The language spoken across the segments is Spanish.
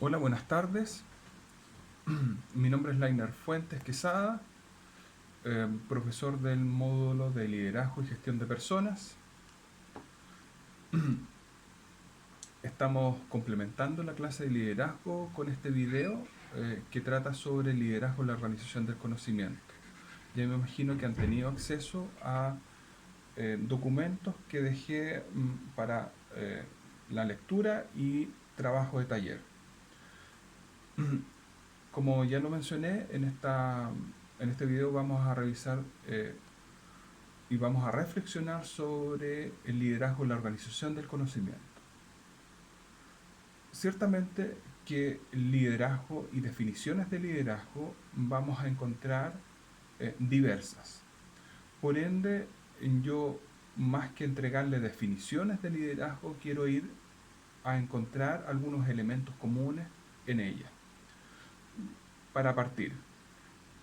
Hola, buenas tardes. Mi nombre es Lainer Fuentes Quesada, profesor del módulo de liderazgo y gestión de personas. Estamos complementando la clase de liderazgo con este video que trata sobre el liderazgo en la organización del conocimiento. Ya me imagino que han tenido acceso a documentos que dejé para la lectura y trabajo de taller. Como ya lo mencioné, en este video vamos a revisar y vamos a reflexionar sobre el liderazgo en la organización del conocimiento. Ciertamente que liderazgo y definiciones de liderazgo vamos a encontrar diversas. Por ende, yo más que entregarle definiciones de liderazgo, quiero ir a encontrar algunos elementos comunes en ellas. Para partir,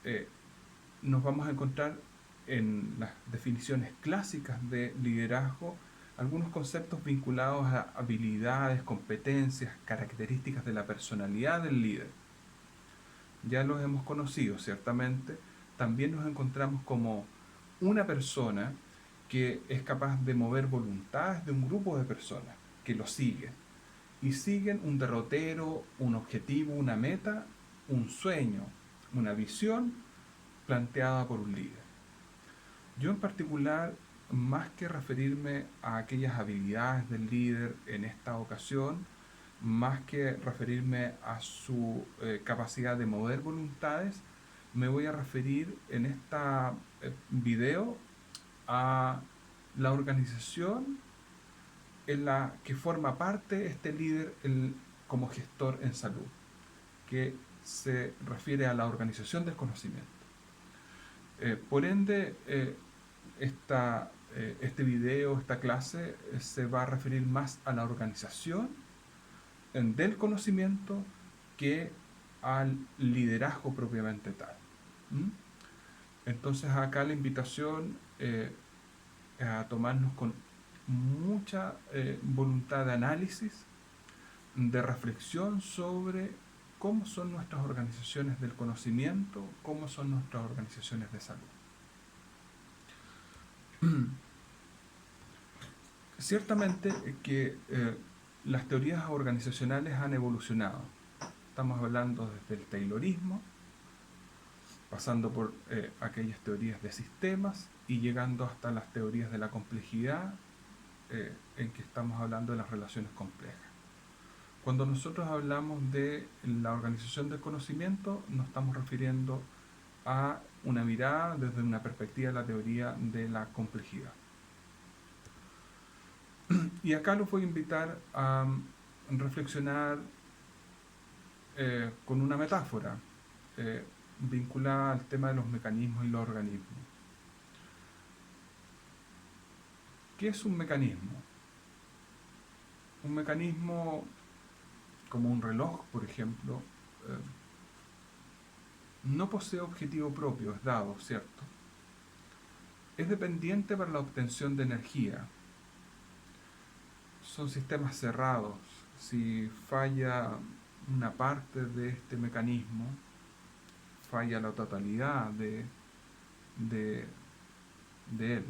eh, nos vamos a encontrar en las definiciones clásicas de liderazgo algunos conceptos vinculados a habilidades, competencias, características de la personalidad del líder. Ya los hemos conocido, ciertamente. También nos encontramos como una persona que es capaz de mover voluntades de un grupo de personas que lo siguen. Y siguen un derrotero, un objetivo, una meta, un sueño, una visión planteada por un líder. Yo en particular, más que referirme a aquellas habilidades del líder en esta ocasión, más que referirme a su capacidad de mover voluntades, me voy a referir en esta video a la organización en la que forma parte este líder como gestor en salud, que se refiere a la organización del conocimiento. Por ende, este video, esta clase, se va a referir más a la organización del conocimiento que al liderazgo propiamente tal. ¿Mm? Entonces acá la invitación a tomarnos con mucha voluntad de análisis, de reflexión sobre cómo son nuestras organizaciones del conocimiento, cómo son nuestras organizaciones de salud. Ciertamente que las teorías organizacionales han evolucionado. Estamos hablando desde el Taylorismo, pasando por aquellas teorías de sistemas y llegando hasta las teorías de la complejidad, en que estamos hablando de las relaciones complejas. Cuando nosotros hablamos de la organización del conocimiento, nos estamos refiriendo a una mirada desde una perspectiva de la teoría de la complejidad. Y acá los voy a invitar a reflexionar con una metáfora eh, vinculada al tema de los mecanismos y los organismos. ¿Qué es un mecanismo? Un mecanismo como un reloj, por ejemplo, eh, no posee objetivo propio, es dado, ¿cierto? Es dependiente para la obtención de energía. Son sistemas cerrados. Si falla una parte de este mecanismo, falla la totalidad de, de él.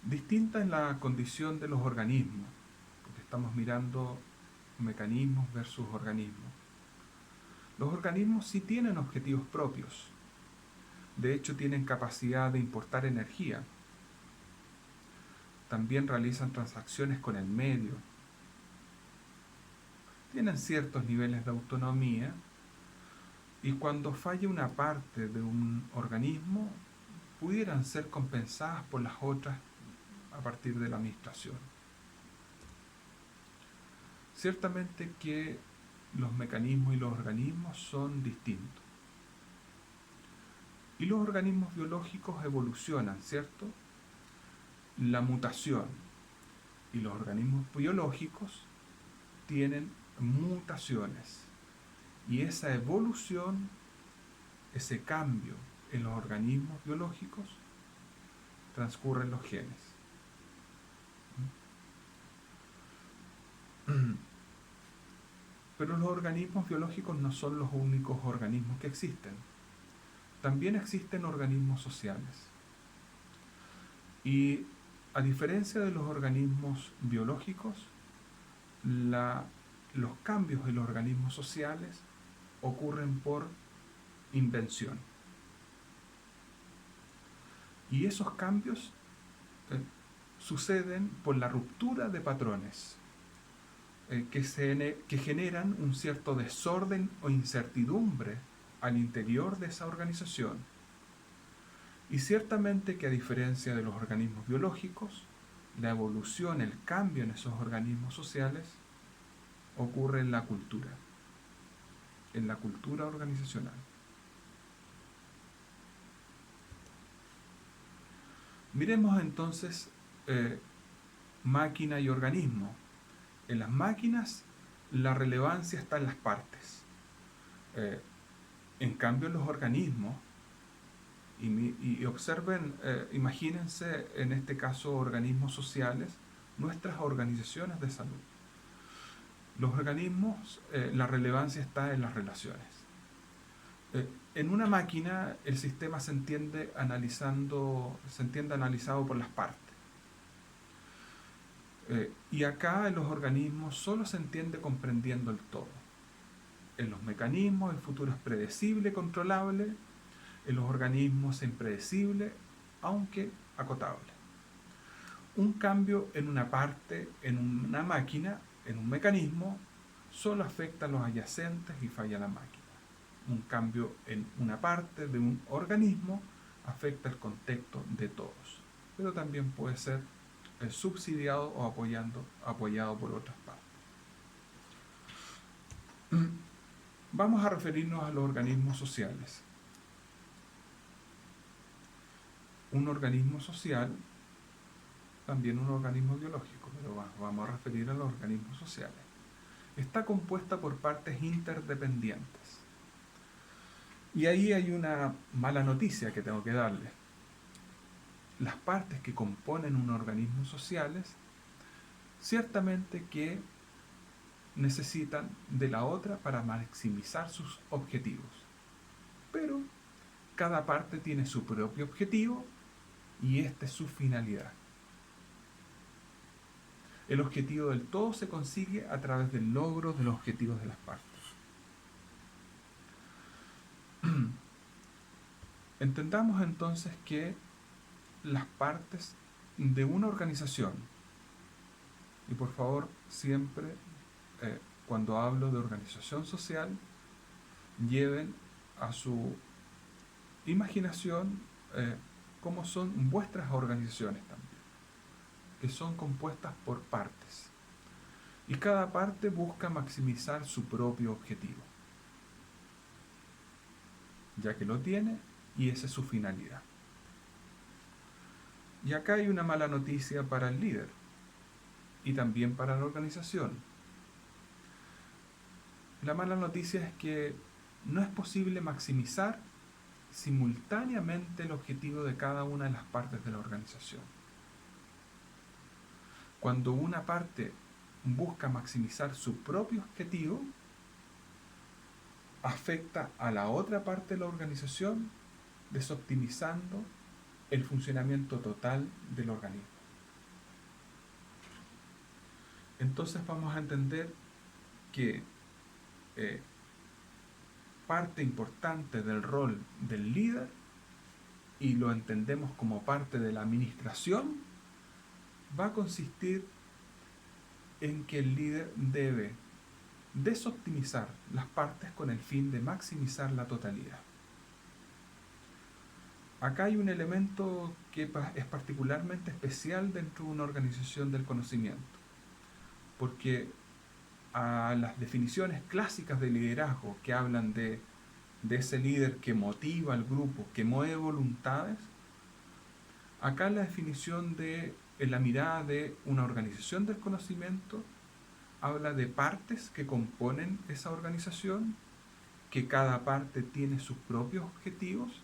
Distinta es la condición de los organismos, porque estamos mirando mecanismos versus organismos. Los organismos sí tienen objetivos propios. De hecho, tienen capacidad de importar energía. También realizan transacciones con el medio. Tienen ciertos niveles de autonomía y cuando falla una parte de un organismo, pudieran ser compensadas por las otras a partir de la administración. Ciertamente que los mecanismos y los organismos son distintos. Y los organismos biológicos evolucionan, ¿cierto? La mutación. Y los organismos biológicos tienen mutaciones. Y esa evolución, ese cambio en los organismos biológicos, transcurre en los genes. Pero los organismos biológicos no son los únicos organismos que existen. También existen organismos sociales. Y a diferencia de los organismos biológicos, los cambios en los organismos sociales ocurren por invención. Y esos cambios suceden por la ruptura de patrones que generan un cierto desorden o incertidumbre al interior de esa organización. Y ciertamente que a diferencia de los organismos biológicos, la evolución, el cambio en esos organismos sociales ocurre en la cultura organizacional. Miremos entonces máquina y organismo. En las máquinas la relevancia está en las partes. En cambio en los organismos, y observen, imagínense en este caso organismos sociales, nuestras organizaciones de salud. Los organismos, la relevancia está en las relaciones. En una máquina el sistema se entiende analizado por las partes. Y acá en los organismos solo se entiende comprendiendo el todo. En los mecanismos el futuro es predecible, controlable. En los organismos es impredecible, aunque acotable. Un cambio en una parte, en una máquina, en un mecanismo, solo afecta a los adyacentes y falla la máquina. Un cambio en una parte de un organismo afecta el contexto de todos, pero también puede ser subsidiado o apoyado por otras partes. Vamos a referirnos a los organismos sociales. Un organismo social, también un organismo biológico, pero vamos a referir a los organismos sociales. Está compuesta por partes interdependientes. Y ahí hay una mala noticia que tengo que darle. Las partes que componen un organismo sociales, ciertamente que necesitan de la otra para maximizar sus objetivos. Pero cada parte tiene su propio objetivo y esta es su finalidad. El objetivo del todo se consigue a través del logro de los objetivos de las partes. Entendamos entonces que las partes de una organización, y por favor siempre cuando hablo de organización social, lleven a su imaginación cómo son vuestras organizaciones también, que son compuestas por partes. Y cada parte busca maximizar su propio objetivo, ya que lo tiene y esa es su finalidad. Y acá hay una mala noticia para el líder y también para la organización. La mala noticia es que no es posible maximizar simultáneamente el objetivo de cada una de las partes de la organización. Cuando una parte busca maximizar su propio objetivo, afecta a la otra parte de la organización, desoptimizando el funcionamiento total del organismo. Entonces vamos a entender que parte importante del rol del líder, y lo entendemos como parte de la administración, va a consistir en que el líder debe desoptimizar las partes con el fin de maximizar la totalidad. Acá hay un elemento que es particularmente especial dentro de una organización del conocimiento, porque a las definiciones clásicas de liderazgo que hablan de ese líder que motiva al grupo, que mueve voluntades, acá la definición en la mirada de una organización del conocimiento habla de partes que componen esa organización, que cada parte tiene sus propios objetivos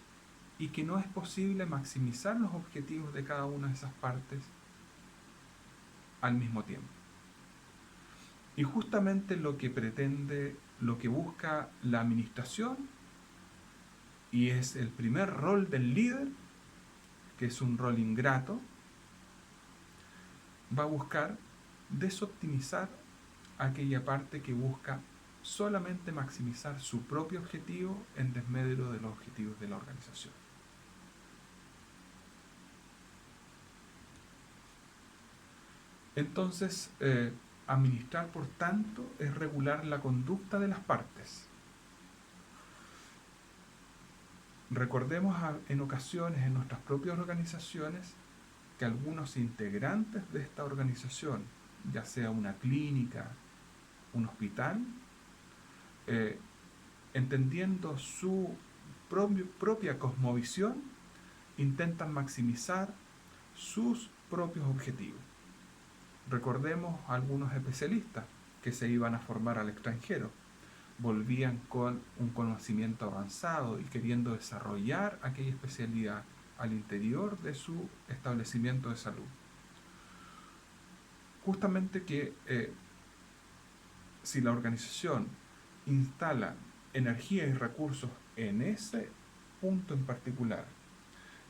y que no es posible maximizar los objetivos de cada una de esas partes al mismo tiempo. Y justamente lo que pretende, lo que busca la administración, y es el primer rol del líder, que es un rol ingrato, va a buscar desoptimizar aquella parte que busca solamente maximizar su propio objetivo en desmedro de los objetivos de la organización. Entonces, administrar, por tanto, es regular la conducta de las partes. Recordemos en ocasiones en nuestras propias organizaciones que algunos integrantes de esta organización, ya sea una clínica, un hospital, eh, entendiendo su propia cosmovisión, intentan maximizar sus propios objetivos. Recordemos a algunos especialistas que se iban a formar al extranjero, volvían con un conocimiento avanzado y queriendo desarrollar aquella especialidad al interior de su establecimiento de salud. Justamente que si la organización instala energía y recursos en ese punto en particular,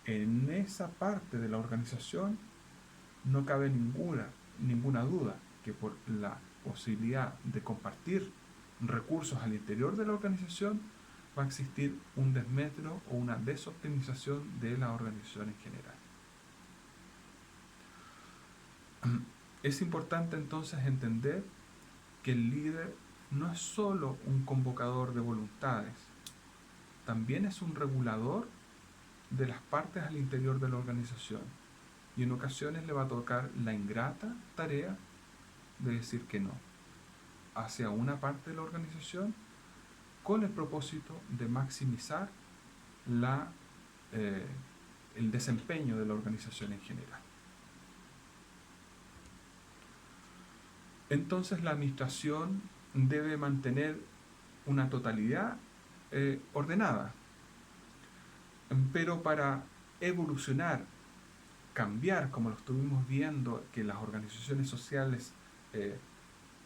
en esa parte de la organización, no cabe ninguna duda que por la posibilidad de compartir recursos al interior de la organización va a existir un desmetro o una desoptimización de la organización en general. Es importante entonces entender que el líder no es solo un convocador de voluntades, también es un regulador de las partes al interior de la organización, y en ocasiones le va a tocar la ingrata tarea de decir que no hacia una parte de la organización con el propósito de maximizar la, eh, el desempeño de la organización en general. Entonces la administración debe mantener una totalidad ordenada, pero para evolucionar, cambiar, como lo estuvimos viendo, que las organizaciones sociales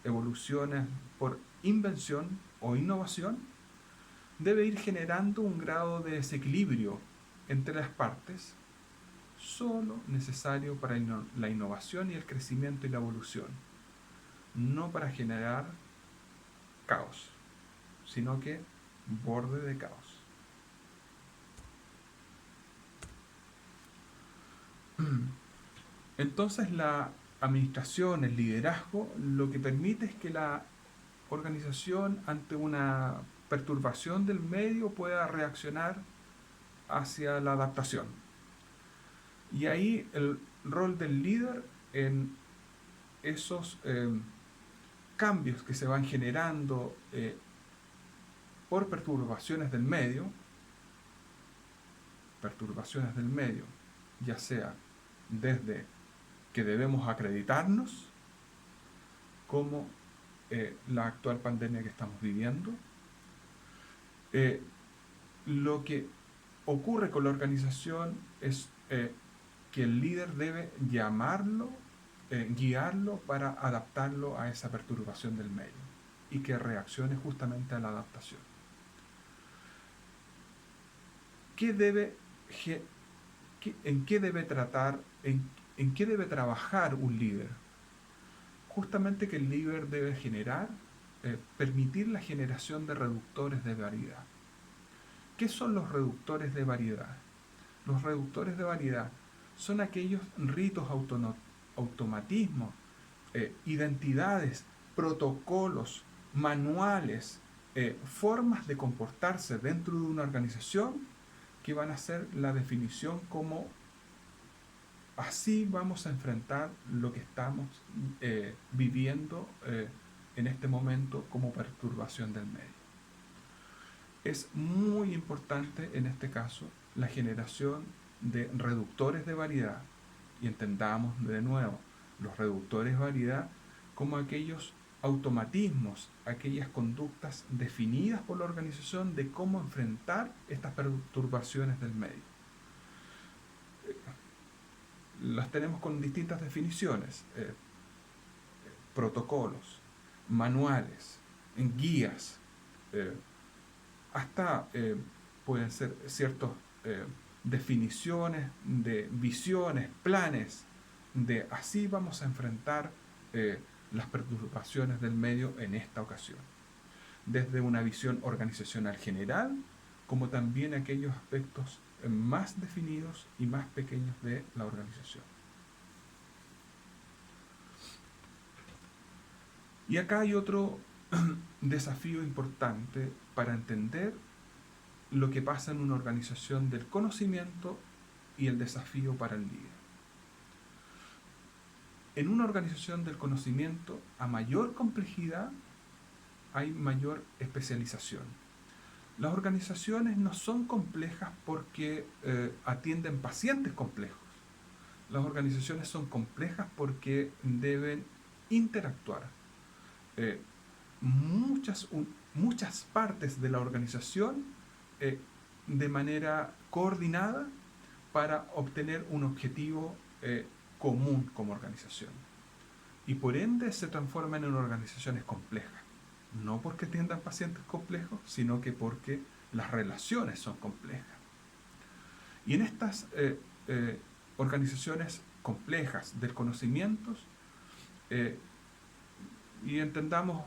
evolucionan por invención o innovación, debe ir generando un grado de desequilibrio entre las partes, solo necesario para la innovación y el crecimiento y la evolución, no para generar caos, sino que borde de caos. Entonces la administración, el liderazgo, lo que permite es que la organización ante una perturbación del medio pueda reaccionar hacia la adaptación. Y ahí el rol del líder en esos cambios que se van generando por perturbaciones del medio, ya sea desde que debemos acreditarnos, como la actual pandemia que estamos viviendo, lo que ocurre con la organización es que el líder debe llamarlo, guiarlo para adaptarlo a esa perturbación del medio y que reaccione justamente a la adaptación. ¿En qué debe tratar, en qué debe trabajar un líder? Justamente que el líder debe permitir la generación de reductores de variedad. ¿Qué son los reductores de variedad? Los reductores de variedad son aquellos ritos, automatismos, identidades, protocolos, manuales, formas de comportarse dentro de una organización que van a ser la definición como así vamos a enfrentar lo que estamos viviendo en este momento como perturbación del medio. Es muy importante en este caso la generación de reductores de variedad, y entendamos de nuevo los reductores de variedad como aquellos automatismos, aquellas conductas definidas por la organización de cómo enfrentar estas perturbaciones del medio. Las tenemos con distintas definiciones, protocolos. manuales, en guías, eh, hasta pueden ser ciertas definiciones de visiones, planes, de así vamos a enfrentar las perturbaciones del medio en esta ocasión, desde una visión organizacional general, como también aquellos aspectos más definidos y más pequeños de la organización. Y acá hay otro desafío importante para entender lo que pasa en una organización del conocimiento y el desafío para el líder. En una organización del conocimiento, a mayor complejidad, hay mayor especialización. Las organizaciones no son complejas porque atienden pacientes complejos. Las organizaciones son complejas porque deben interactuar. Eh, muchas partes de la organización eh, de manera coordinada para obtener un objetivo común como organización. Y por ende se transforman en organizaciones complejas. No porque atiendan pacientes complejos, sino que porque las relaciones son complejas. Y en estas organizaciones complejas del conocimiento, y entendamos,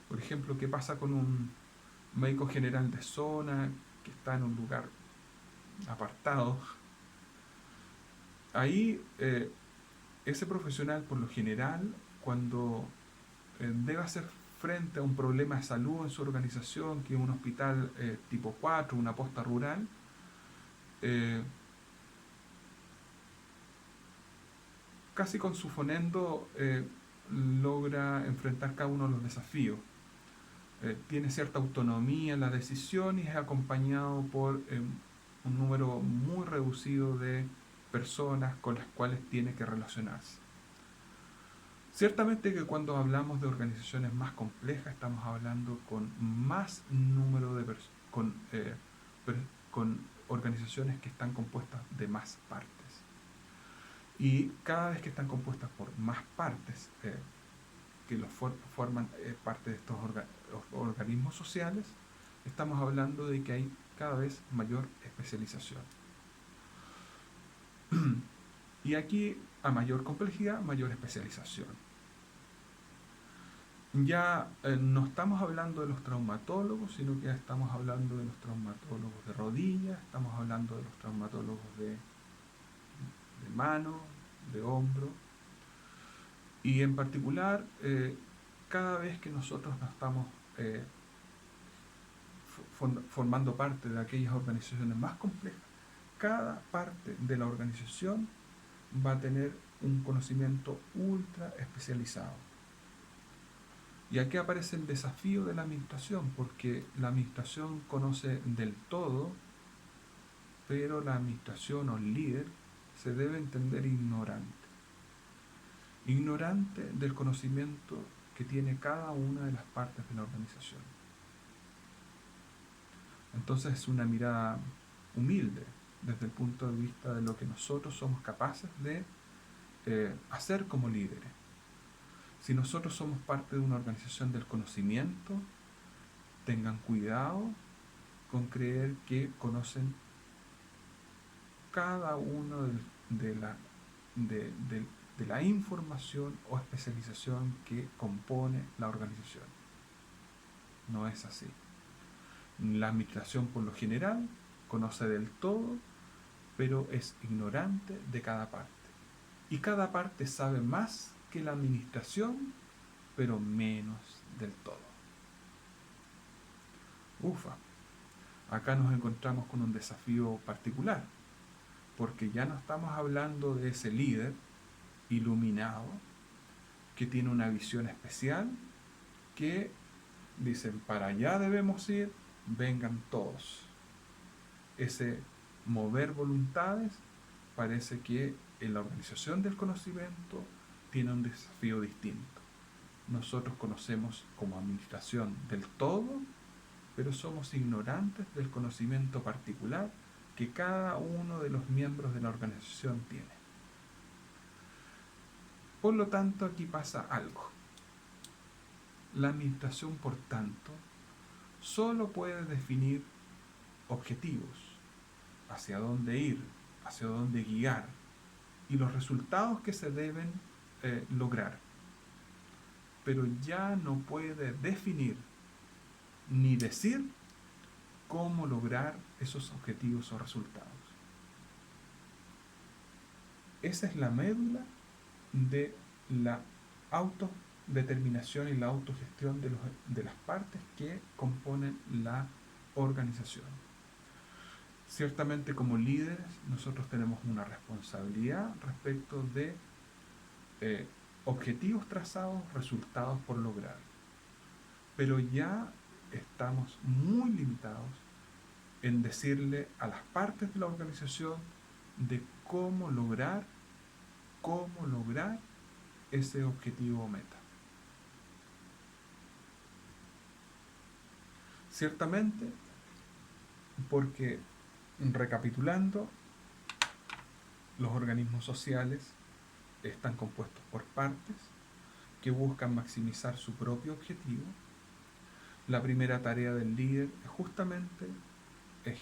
por ejemplo, qué pasa con un médico general de zona que está en un lugar apartado. Ahí ese profesional, por lo general, cuando debe hacer frente a un problema de salud en su organización, que es un hospital tipo 4, una posta rural, eh, casi con su fonendo logra enfrentar cada uno de los desafíos. Tiene cierta autonomía en la decisión y es acompañado por un número muy reducido de personas con las cuales tiene que relacionarse. Ciertamente que cuando hablamos de organizaciones más complejas estamos hablando con más número de personas, con organizaciones que están compuestas de más partes. Y cada vez que están compuestas por más partes que forman parte de estos organismos sociales, estamos hablando de que hay cada vez mayor especialización. Y aquí, a mayor complejidad, mayor especialización. Ya no estamos hablando de los traumatólogos, sino que estamos hablando de los traumatólogos de rodillas, estamos hablando de los traumatólogos de mano, de hombro. Y en particular, cada vez que nosotros nos estamos formando parte de aquellas organizaciones más complejas, cada parte de la organización va a tener un conocimiento ultra especializado. Y aquí aparece el desafío de la administración, porque la administración conoce del todo, pero la administración o el líder se debe entender ignorante. Ignorante del conocimiento que tiene cada una de las partes de la organización. Entonces es una mirada humilde desde el punto de vista de lo que nosotros somos capaces de hacer como líderes. Si nosotros somos parte de una organización del conocimiento, tengan cuidado con creer que conocen cada uno de la información o especialización que compone la organización. No es así. La administración por lo general conoce del todo, pero es ignorante de cada parte. Y cada parte sabe más que la administración, pero menos del todo. Ufa, acá nos encontramos con un desafío particular, porque ya no estamos hablando de ese líder iluminado que tiene una visión especial, que dicen, para allá debemos ir, vengan todos. Ese mover voluntades parece que en la organización del conocimiento tiene un desafío distinto. Nosotros conocemos como administración del todo, pero somos ignorantes del conocimiento particular que cada uno de los miembros de la organización tiene. Por lo tanto, aquí pasa algo. La administración, por tanto, solo puede definir objetivos, hacia dónde ir, hacia dónde guiar y los resultados que se deben lograr, pero ya no puede definir ni decir cómo lograr esos objetivos o resultados. Esa es la médula de la autodeterminación y la autogestión de las partes que componen la organización. Ciertamente, como líderes nosotros tenemos una responsabilidad respecto de objetivos trazados, resultados por lograr, pero ya estamos muy limitados en decirle a las partes de la organización de cómo lograr ese objetivo o meta. Ciertamente, porque, recapitulando, los organismos sociales están compuestos por partes que buscan maximizar su propio objetivo. La primera tarea del líder es justamente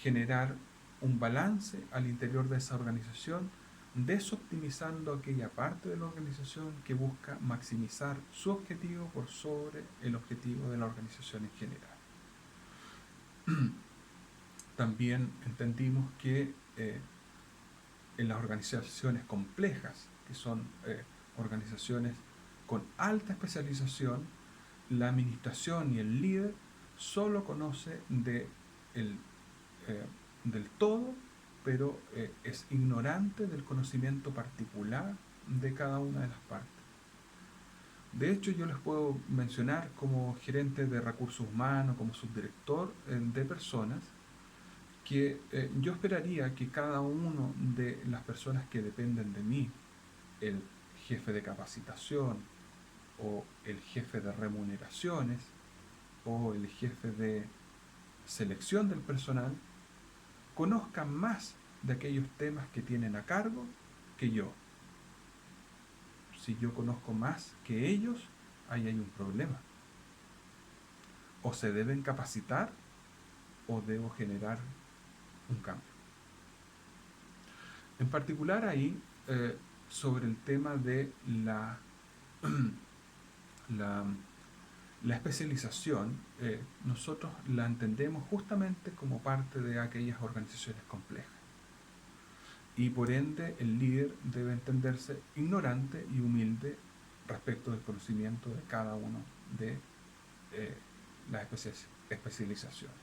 generar un balance al interior de esa organización, desoptimizando aquella parte de la organización que busca maximizar su objetivo por sobre el objetivo de la organización en general. También entendimos que en las organizaciones complejas, que son organizaciones con alta especialización, la administración y el líder solo conoce del todo, pero es ignorante del conocimiento particular de cada una de las partes. De hecho, yo les puedo mencionar como gerente de recursos humanos, como subdirector de personas, que yo esperaría que cada uno de las personas que dependen de mí, el jefe de capacitación o el jefe de remuneraciones o el jefe de selección del personal, conozcan más de aquellos temas que tienen a cargo que yo. Si yo conozco más que ellos, ahí hay un problema. O se deben capacitar o debo generar un cambio. En particular ahí, sobre el tema de la especialización, nosotros la entendemos justamente como parte de aquellas organizaciones complejas. Y por ende el líder debe entenderse ignorante y humilde respecto del conocimiento de cada uno de las especializaciones.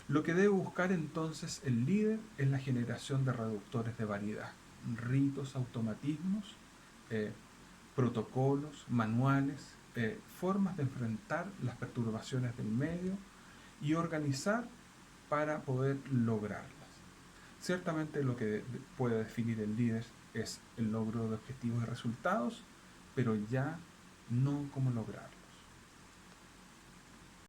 Lo que debe buscar entonces el líder es la generación de reductores de variedad, ritos, automatismos, protocolos, manuales, formas de enfrentar las perturbaciones del medio y organizar para poder lograrlas. Ciertamente lo que puede definir el líder es el logro de objetivos y resultados, pero ya no cómo lograrlos.